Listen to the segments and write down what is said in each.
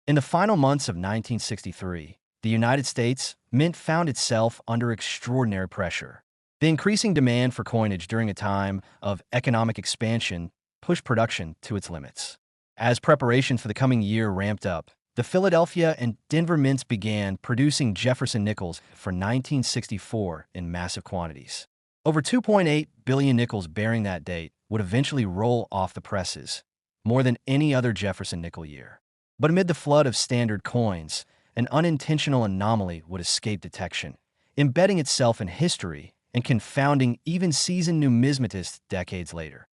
In the final months of 1963, the United States Mint found itself under extraordinary pressure. The increasing demand for coinage during a time of economic expansion pushed production to its limits. As preparations for the coming year ramped up, the Philadelphia and Denver mints began producing Jefferson nickels for 1964 in massive quantities. Over 2.8 billion nickels bearing that date would eventually roll off the presses, more than any other Jefferson nickel year. But amid the flood of standard coins, an unintentional anomaly would escape detection, embedding itself in history and confounding even seasoned numismatists decades later.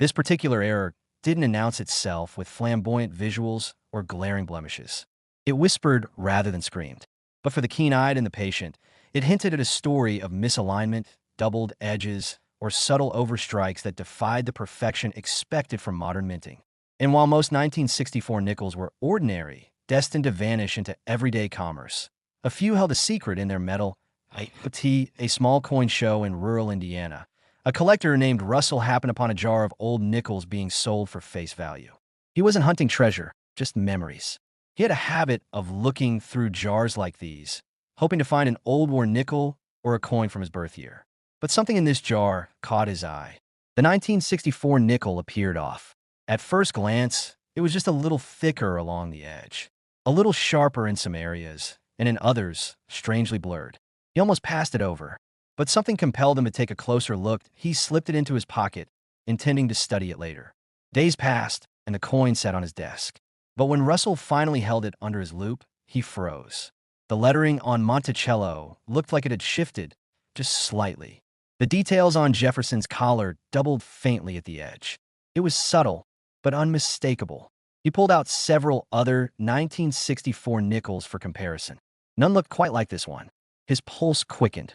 This particular error didn't announce itself with flamboyant visuals or glaring blemishes. It whispered rather than screamed. But for the keen-eyed and the patient, it hinted at a story of misalignment, doubled edges, or subtle overstrikes that defied the perfection expected from modern minting. And while most 1964 nickels were ordinary, destined to vanish into everyday commerce, a few held a secret in their metal. A small coin show in rural Indiana, a collector named Russell happened upon a jar of old nickels being sold for face value. He wasn't hunting treasure, just memories. He had a habit of looking through jars like these, hoping to find an old war nickel or a coin from his birth year. But something in this jar caught his eye. The 1964 nickel appeared off. At first glance, it was just a little thicker along the edge, a little sharper in some areas, and in others, strangely blurred. He almost passed it over, but something compelled him to take a closer look. He slipped it into his pocket, intending to study it later. Days passed, and the coin sat on his desk. But when Russell finally held it under his loupe, he froze. The lettering on Monticello looked like it had shifted, just slightly. The details on Jefferson's collar doubled faintly at the edge. It was subtle, but unmistakable. He pulled out several other 1964 nickels for comparison. None looked quite like this one. His pulse quickened.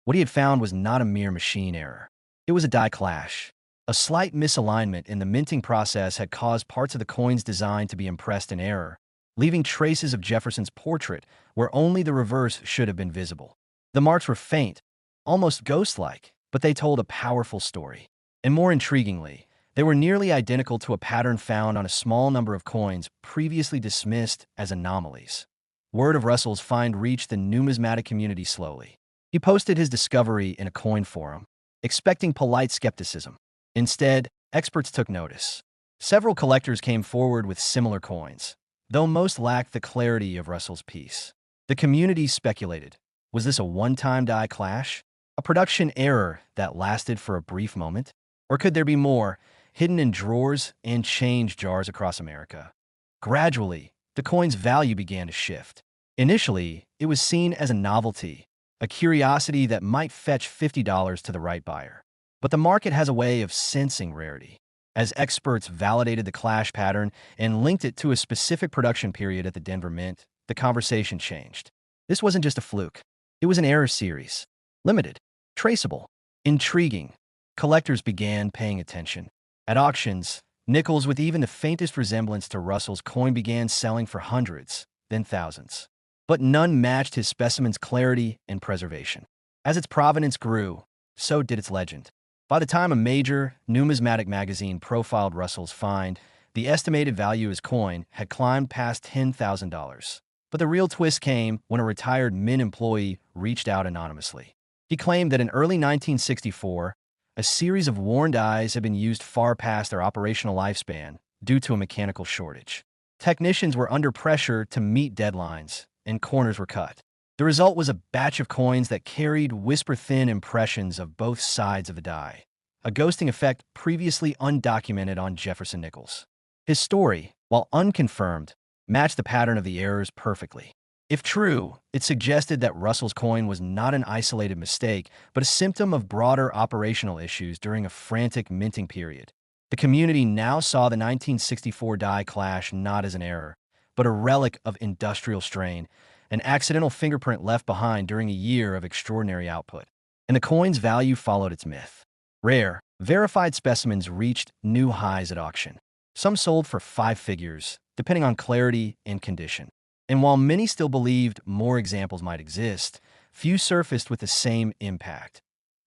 What he had found was not a mere machine error. It was a die clash. A slight misalignment in the minting process had caused parts of the coin's design to be impressed in error, leaving traces of Jefferson's portrait where only the reverse should have been visible. The marks were faint, almost ghost-like, but they told a powerful story. And more intriguingly, they were nearly identical to a pattern found on a small number of coins previously dismissed as anomalies. Word of Russell's find reached the numismatic community slowly. He posted his discovery in a coin forum, expecting polite skepticism. Instead, experts took notice. Several collectors came forward with similar coins, though most lacked the clarity of Russell's piece. The community speculated, was this a one-time die clash? A production error that lasted for a brief moment? Or could there be more, hidden in drawers and change jars across America? Gradually, the coin's value began to shift. Initially, it was seen as a novelty, a curiosity that might fetch $50 to the right buyer. But the market has a way of sensing rarity. As experts validated the clash pattern and linked it to a specific production period at the Denver Mint, the conversation changed. This wasn't just a fluke. It was an error series. Limited, traceable, intriguing. Collectors began paying attention. At auctions, nickels with even the faintest resemblance to Russell's coin began selling for hundreds, then thousands. But none matched his specimen's clarity and preservation. As its provenance grew, so did its legend. By the time a major numismatic magazine profiled Russell's find, the estimated value of his coin had climbed past $10,000. But the real twist came when a retired Mint employee reached out anonymously. He claimed that in early 1964, a series of worn dies had been used far past their operational lifespan due to a mechanical shortage. Technicians were under pressure to meet deadlines, and corners were cut. The result was a batch of coins that carried whisper-thin impressions of both sides of the die, a ghosting effect previously undocumented on Jefferson nickels. His story, while unconfirmed, matched the pattern of the errors perfectly. If true, it suggested that Russell's coin was not an isolated mistake, but a symptom of broader operational issues during a frantic minting period. The community now saw the 1964 die clash not as an error, but a relic of industrial strain, an accidental fingerprint left behind during a year of extraordinary output. And the coin's value followed its myth. Rare, verified specimens reached new highs at auction. Some sold for 5 figures, depending on clarity and condition. And while many still believed more examples might exist, few surfaced with the same impact.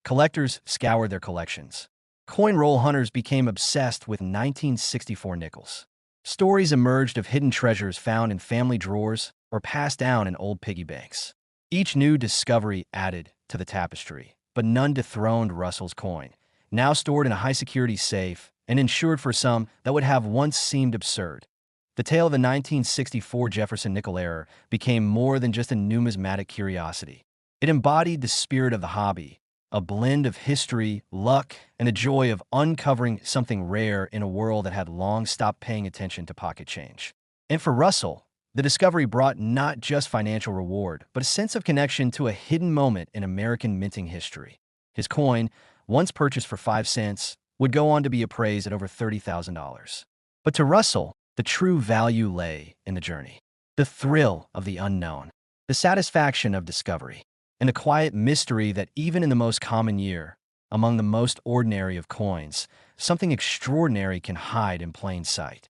Collectors scoured their collections. Coin roll hunters became obsessed with 1964 nickels. Stories emerged of hidden treasures found in family drawers or passed down in old piggy banks. Each new discovery added to the tapestry, but none dethroned Russell's coin, now stored in a high-security safe and insured for some that would have once seemed absurd. The tale of the 1964 Jefferson nickel error became more than just a numismatic curiosity. It embodied the spirit of the hobby, a blend of history, luck, and the joy of uncovering something rare in a world that had long stopped paying attention to pocket change. And for Russell, the discovery brought not just financial reward, but a sense of connection to a hidden moment in American minting history. His coin, once purchased for 5 cents, would go on to be appraised at over $30,000. But to Russell, the true value lay in the journey, the thrill of the unknown, the satisfaction of discovery, and the quiet mystery that even in the most common year, among the most ordinary of coins, something extraordinary can hide in plain sight.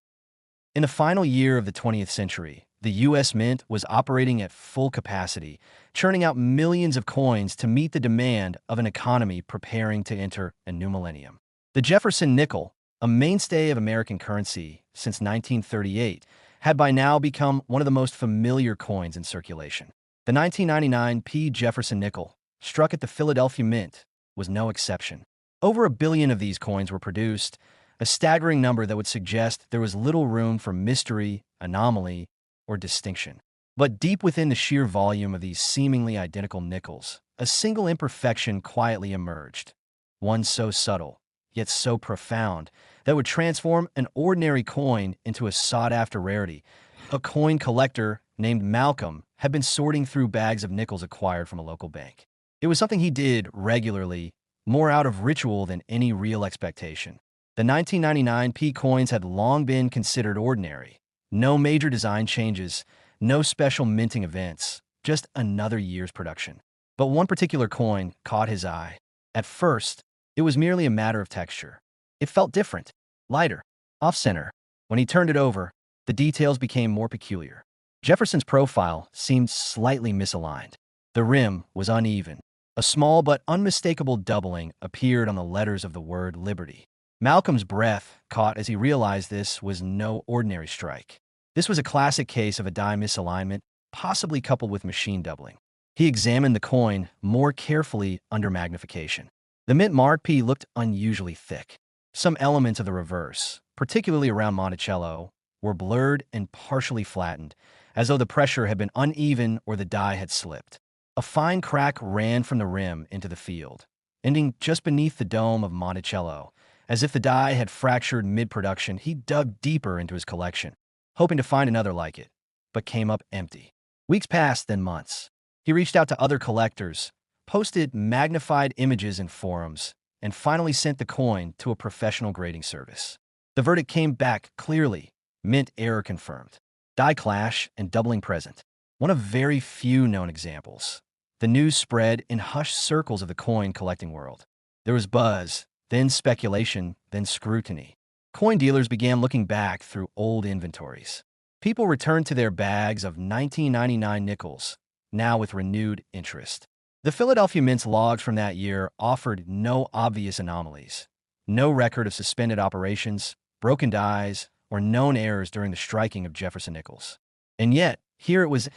In the final year of the 20th century, the U.S. Mint was operating at full capacity, churning out millions of coins to meet the demand of an economy preparing to enter a new millennium. The Jefferson nickel, a mainstay of American currency since 1938, had by now become one of the most familiar coins in circulation. The 1999 P. Jefferson nickel, struck at the Philadelphia Mint, was no exception. Over 1 billion of these coins were produced, a staggering number that would suggest there was little room for mystery, anomaly, or distinction. But deep within the sheer volume of these seemingly identical nickels, a single imperfection quietly emerged, one so subtle, yet so profound, that would transform an ordinary coin into a sought-after rarity. A coin collector named Malcolm had been sorting through bags of nickels acquired from a local bank. It was something he did regularly, more out of ritual than any real expectation. The 1999 P coins had long been considered ordinary. No major design changes, no special minting events, just another year's production. But one particular coin caught his eye. At first, it was merely a matter of texture. It felt different, lighter, off-center. When he turned it over, the details became more peculiar. Jefferson's profile seemed slightly misaligned. The rim was uneven. A small but unmistakable doubling appeared on the letters of the word Liberty. Malcolm's breath caught as he realized this was no ordinary strike. This was a classic case of a die misalignment, possibly coupled with machine doubling. He examined the coin more carefully under magnification. The mint mark P looked unusually thick. Some elements of the reverse, particularly around Monticello, were blurred and partially flattened, as though the pressure had been uneven or the die had slipped. A fine crack ran from the rim into the field, ending just beneath the dome of Monticello. As if the die had fractured mid-production, he dug deeper into his collection, hoping to find another like it, but came up empty. Weeks passed, then months. He reached out to other collectors, posted magnified images in forums, and finally sent the coin to a professional grading service. The verdict came back clearly: mint error confirmed. Die clash and doubling present. One of very few known examples. The news spread in hushed circles of the coin collecting world. There was buzz, then speculation, then scrutiny. Coin dealers began looking back through old inventories. People returned to their bags of 1999 nickels, now with renewed interest. The Philadelphia Mint's logs from that year offered no obvious anomalies, no record of suspended operations, broken dies, or known errors during the striking of Jefferson nickels. And yet, here it was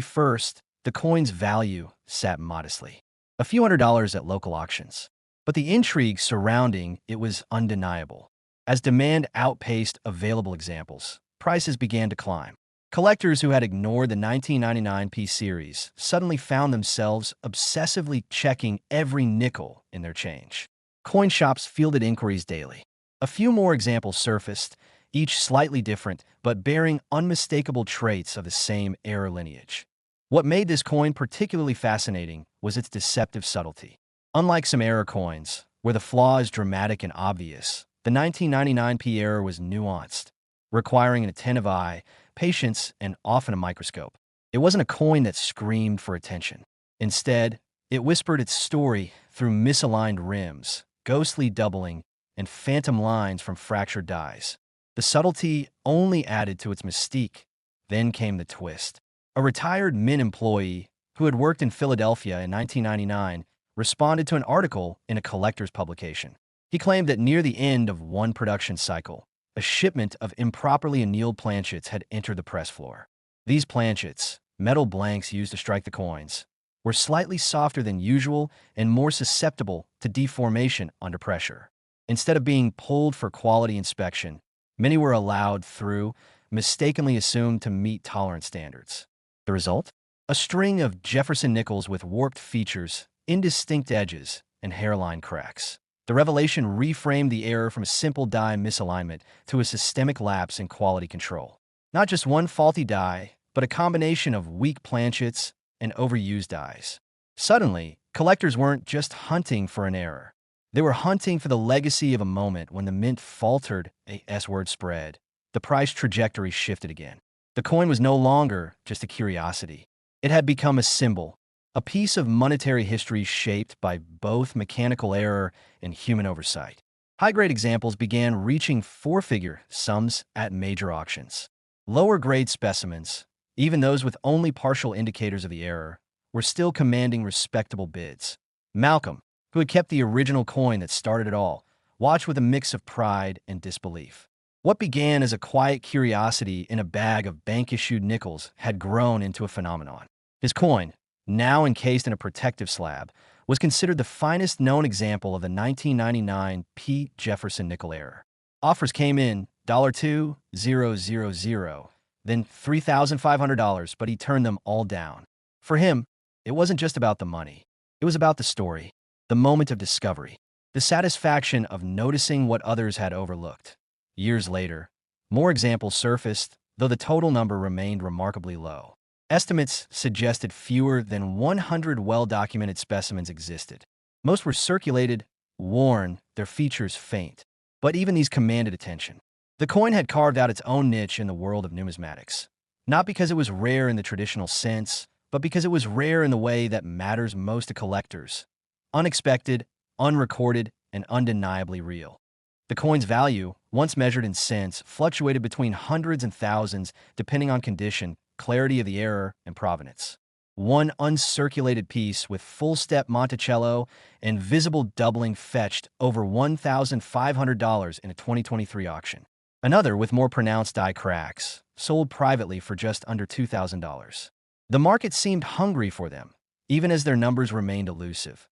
first, the coin's value sat modestly. A few $100s at local auctions. But the intrigue surrounding it was undeniable. As demand outpaced available examples, prices began to climb. Collectors who had ignored the 1999 P series suddenly found themselves obsessively checking every nickel in their change. Coin shops fielded inquiries daily. A few more examples surfaced, each slightly different, but bearing unmistakable traits of the same error lineage. What made this coin particularly fascinating was its deceptive subtlety. Unlike some error coins, where the flaw is dramatic and obvious, the 1999 P error was nuanced, requiring an attentive eye, patience, and often a microscope. It wasn't a coin that screamed for attention. Instead, it whispered its story through misaligned rims, ghostly doubling, and phantom lines from fractured dies. The subtlety only added to its mystique. Then came the twist. A retired Mint employee who had worked in Philadelphia in 1999 responded to an article in a collector's publication. He claimed that near the end of one production cycle, A shipment of improperly annealed planchets had entered the press floor. These planchets, metal blanks used to strike the coins, were slightly softer than usual and more susceptible to deformation under pressure. Instead of being pulled for quality inspection, many were allowed through, mistakenly assumed to meet tolerance standards. The result? A string of Jefferson nickels with warped features, indistinct edges, and hairline cracks. The revelation reframed the error from a simple die misalignment to a systemic lapse in quality control. Not just one faulty die, but a combination of weak planchets and overused dies. Suddenly, collectors weren't just hunting for an error. They were hunting for the legacy of a moment when the mint faltered a S-word spread. The price trajectory shifted again. The coin was no longer just a curiosity. It had become a symbol, a piece of monetary history shaped by both mechanical error and human oversight. High-grade examples began reaching four-figure sums at major auctions. Lower-grade specimens, even those with only partial indicators of the error, were still commanding respectable bids. Malcolm, who had kept the original coin that started it all, watched with a mix of pride and disbelief. What began as a quiet curiosity in a bag of bank-issued nickels had grown into a phenomenon. His coin, now encased in a protective slab, was considered the finest known example of the 1999 P. Jefferson nickel error. Offers came in $2,000, then $3,500, but he turned them all down. For him, it wasn't just about the money. It was about the story, the moment of discovery, the satisfaction of noticing what others had overlooked. Years later, more examples surfaced, though the total number remained remarkably low. Estimates suggested fewer than 100 well-documented specimens existed. Most were circulated, worn, their features faint. But even these commanded attention. The coin had carved out its own niche in the world of numismatics. Not because it was rare in the traditional sense, but because it was rare in the way that matters most to collectors. Unexpected, unrecorded, and undeniably real. The coin's value, once measured in cents, fluctuated between hundreds and thousands depending on condition, clarity of the error, and provenance. One uncirculated piece with full-step Monticello and visible doubling fetched over $1,500 in a 2023 auction. Another, with more pronounced die cracks, sold privately for just under $2,000. The market seemed hungry for them, even as their numbers remained elusive.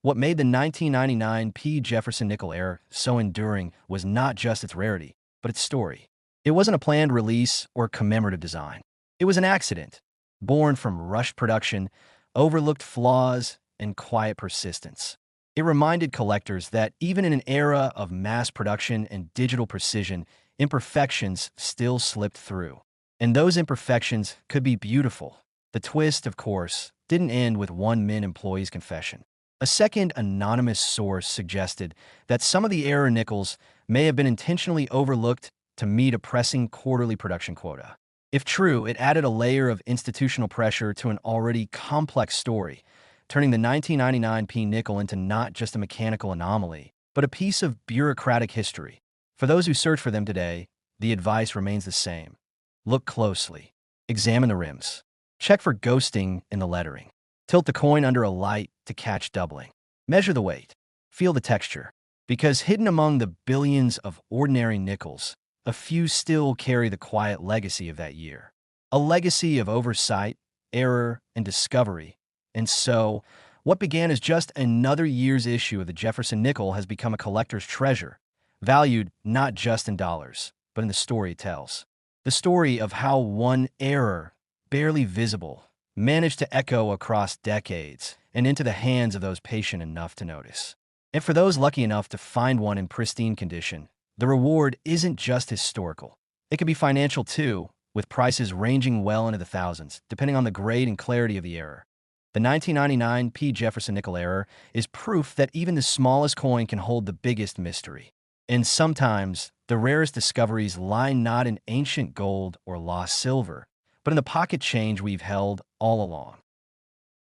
What made the 1999 P. Jefferson nickel error so enduring was not just its rarity, but its story. It wasn't a planned release or commemorative design. It was an accident, born from rushed production, overlooked flaws, and quiet persistence. It reminded collectors that even in an era of mass production and digital precision, imperfections still slipped through. And those imperfections could be beautiful. The twist, of course, didn't end with one Mint employee's confession. A second anonymous source suggested that some of the error nickels may have been intentionally overlooked to meet a pressing quarterly production quota. If true, it added a layer of institutional pressure to an already complex story, turning the 1999 P nickel into not just a mechanical anomaly, but a piece of bureaucratic history. For those who search for them today, the advice remains the same. Look closely. Examine the rims. Check for ghosting in the lettering. Tilt the coin under a light to catch doubling. Measure the weight. Feel the texture. Because hidden among the billions of ordinary nickels, a few still carry the quiet legacy of that year. A legacy of oversight, error, and discovery. And so, what began as just another year's issue of the Jefferson nickel has become a collector's treasure, valued not just in dollars, but in the story it tells. The story of how one error, barely visible, managed to echo across decades and into the hands of those patient enough to notice. And for those lucky enough to find one in pristine condition, the reward isn't just historical. It can be financial too, with prices ranging well into the thousands, depending on the grade and clarity of the error. The 1999 P. Jefferson nickel error is proof that even the smallest coin can hold the biggest mystery. And sometimes, the rarest discoveries lie not in ancient gold or lost silver, but in the pocket change we've held all along.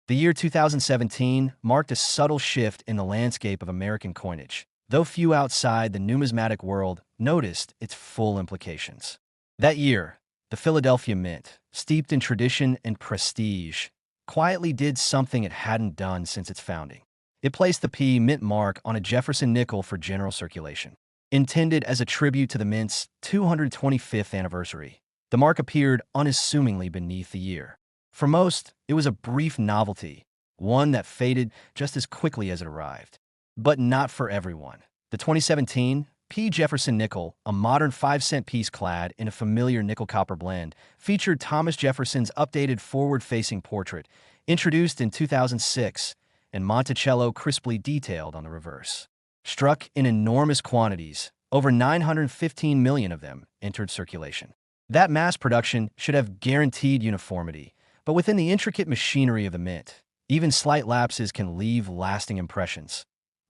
The year 2017 marked a subtle shift in the landscape of American coinage, though few outside the numismatic world noticed its full implications. That year, the Philadelphia Mint, steeped in tradition and prestige, quietly did something it hadn't done since its founding. It placed the P Mint mark on a Jefferson nickel for general circulation. Intended as a tribute to the mint's 225th anniversary, the mark appeared unassumingly beneath the year. For most, it was a brief novelty, one that faded just as quickly as it arrived. But not for everyone. The 2017 P. Jefferson nickel, a modern 5-cent piece clad in a familiar nickel-copper blend, featured Thomas Jefferson's updated forward-facing portrait, introduced in 2006, and Monticello crisply detailed on the reverse. Struck in enormous quantities, over 915 million of them entered circulation. That mass production should have guaranteed uniformity, but within the intricate machinery of the mint, even slight lapses can leave lasting impressions.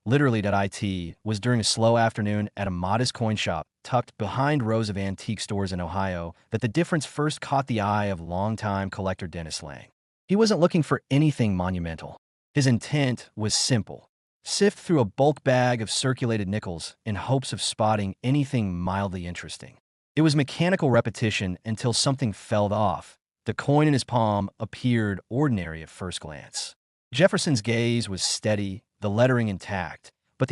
Literally.it was during a slow afternoon at a modest coin shop tucked behind rows of antique stores in Ohio that the difference first caught the eye of longtime collector Dennis Lang. He wasn't looking for anything monumental. His intent was simple. Sift through a bulk bag of circulated nickels in hopes of spotting anything mildly interesting. It was mechanical repetition until something fell off. The coin in his palm appeared ordinary at first glance. Jefferson's gaze was steady, the lettering intact, but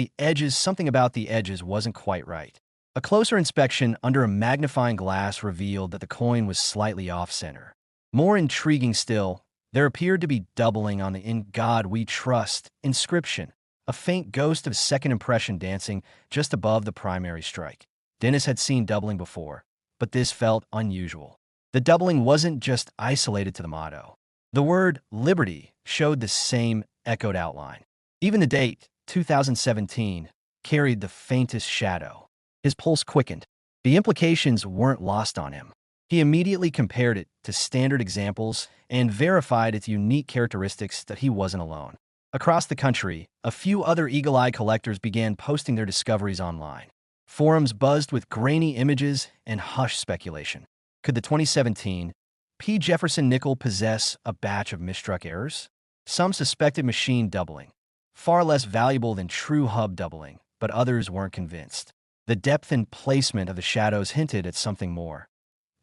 something about the edges wasn't quite right. A closer inspection under a magnifying glass revealed that the coin was slightly off-center. More intriguing still, there appeared to be doubling on the "In God We Trust" inscription, a faint ghost of second impression dancing just above the primary strike. Dennis had seen doubling before, but this felt unusual. The doubling wasn't just isolated to the motto. The word "Liberty" showed the same echoed outline. Even the date, 2017, carried the faintest shadow. His pulse quickened. The implications weren't lost on him. He immediately compared it to standard examples and verified its unique characteristics that he wasn't alone. Across the country, a few other eagle-eyed collectors began posting their discoveries online. Forums buzzed with grainy images and hushed speculation. Could the 2017 P. Jefferson nickel possess a batch of misstruck errors? Some suspected machine doubling, far less valuable than true hub doubling, but others weren't convinced. The depth and placement of the shadows hinted at something more.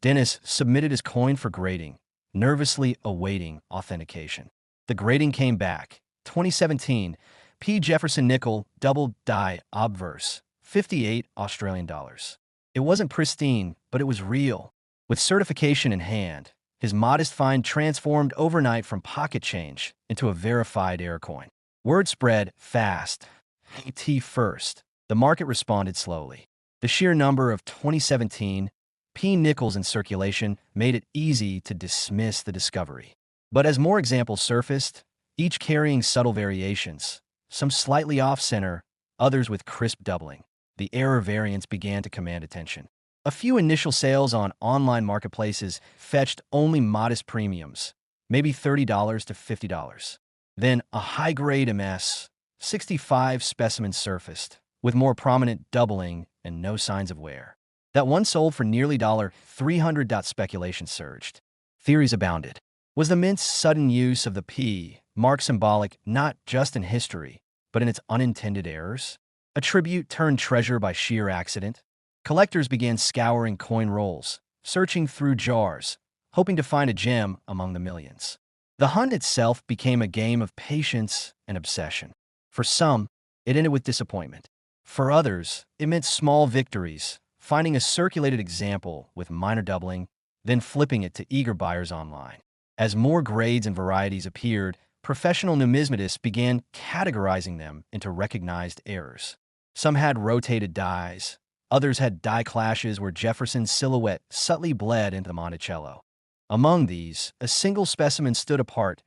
Dennis submitted his coin for grading, nervously awaiting authentication. The grading came back. 2017 P. Jefferson nickel double die obverse, 58 Australian dollars. It wasn't pristine, but it was real. With certification in hand, his modest find transformed overnight from pocket change into a verified error coin. Word spread fast. T first. The market responded slowly. The sheer number of 2017 P nickels in circulation made it easy to dismiss the discovery. But as more examples surfaced, each carrying subtle variations, some slightly off-center, others with crisp doubling, the error variants began to command attention. A few initial sales on online marketplaces fetched only modest premiums, maybe $30 to $50. Then a high-grade MS 65 specimen surfaced, with more prominent doubling and no signs of wear. That one sold for nearly $300. Speculation surged. Theories abounded. Was the mint's sudden use of the P mark symbolic not just in history, but in its unintended errors? A tribute turned treasure by sheer accident? Collectors began scouring coin rolls, searching through jars, hoping to find a gem among the millions. The hunt itself became a game of patience and obsession. For some, it ended with disappointment. For others, it meant small victories, finding a circulated example with minor doubling, then flipping it to eager buyers online. As more grades and varieties appeared, professional numismatists began categorizing them into recognized errors. Some had rotated dies. Others had die clashes where Jefferson's silhouette subtly bled into the Monticello. Among these, a single specimen stood apart.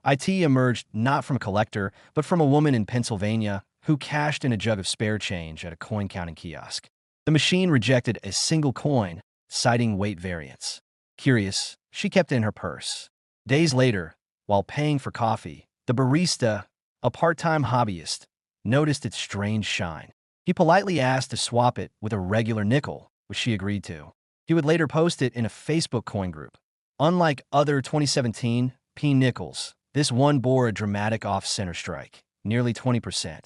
It emerged not from a collector, but from a woman in Pennsylvania who cashed in a jug of spare change at a coin-counting kiosk. The machine rejected a single coin, citing weight variance. Curious, she kept it in her purse. Days later, while paying for coffee, the barista, a part-time hobbyist, noticed its strange shine. He politely asked to swap it with a regular nickel, which she agreed to. He would later post it in a Facebook coin group. Unlike other 2017 P nickels, this one bore a dramatic off-center strike, nearly 20%.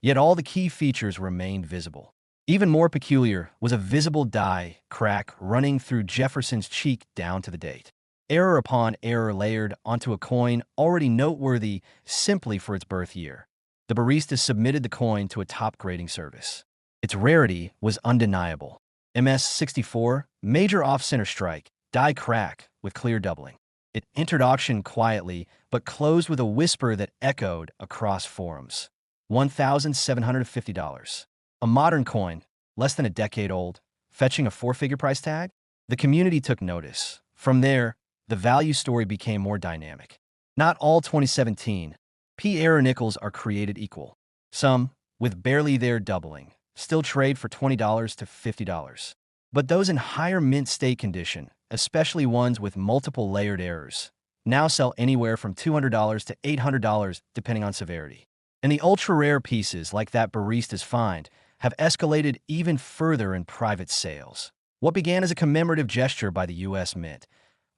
Yet all the key features remained visible. Even more peculiar was a visible die crack running through Jefferson's cheek down to the date. Error upon error layered onto a coin already noteworthy simply for its birth year. The barista submitted the coin to a top grading service. Its rarity was undeniable. MS-64, major off-center strike, die crack with clear doubling. It entered auction quietly, but closed with a whisper that echoed across forums. $1,750. A modern coin, less than a decade old, fetching a four-figure price tag? The community took notice. From there, the value story became more dynamic. Not all 2017 P-era nickels are created equal. Some, with barely their doubling, still trade for $20 to $50. But those in higher mint state condition, especially ones with multiple layered errors, now sell anywhere from $200 to $800 depending on severity. And the ultra-rare pieces like that barista's find have escalated even further in private sales. What began as a commemorative gesture by the U.S. Mint,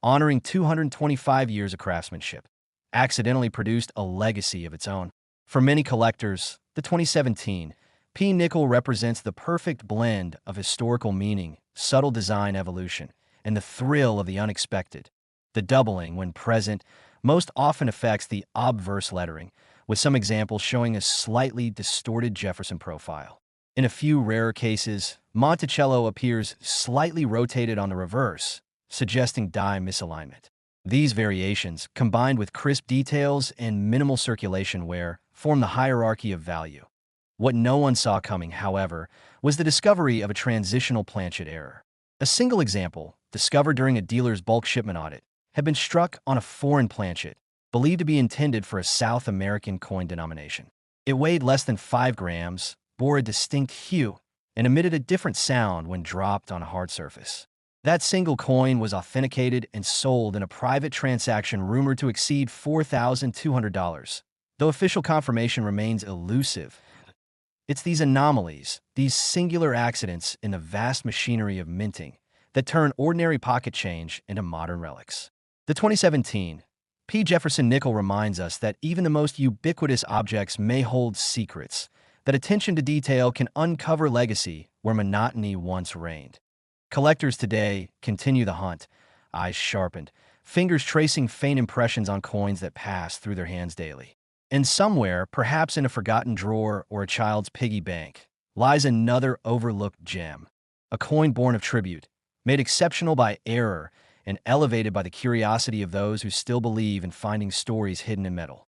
honoring 225 years of craftsmanship, accidentally produced a legacy of its own. For many collectors, the 2017 P nickel represents the perfect blend of historical meaning, subtle design evolution, and the thrill of the unexpected. The doubling, when present, most often affects the obverse lettering, with some examples showing a slightly distorted Jefferson profile. In a few rarer cases, Monticello appears slightly rotated on the reverse, suggesting die misalignment. These variations, combined with crisp details and minimal circulation wear, form the hierarchy of value. What no one saw coming, however, was the discovery of a transitional planchet error. A single example, discovered during a dealer's bulk shipment audit, had been struck on a foreign planchet, believed to be intended for a South American coin denomination. It weighed less than 5 grams, bore a distinct hue, and emitted a different sound when dropped on a hard surface. That single coin was authenticated and sold in a private transaction rumored to exceed $4,200, though official confirmation remains elusive. It's these anomalies, these singular accidents in the vast machinery of minting, that turn ordinary pocket change into modern relics. The 2017 P. Jefferson nickel reminds us that even the most ubiquitous objects may hold secrets, that attention to detail can uncover legacy where monotony once reigned. Collectors today continue the hunt, eyes sharpened, fingers tracing faint impressions on coins that pass through their hands daily. And somewhere, perhaps in a forgotten drawer or a child's piggy bank, lies another overlooked gem, a coin born of tribute, made exceptional by error and elevated by the curiosity of those who still believe in finding stories hidden in metal.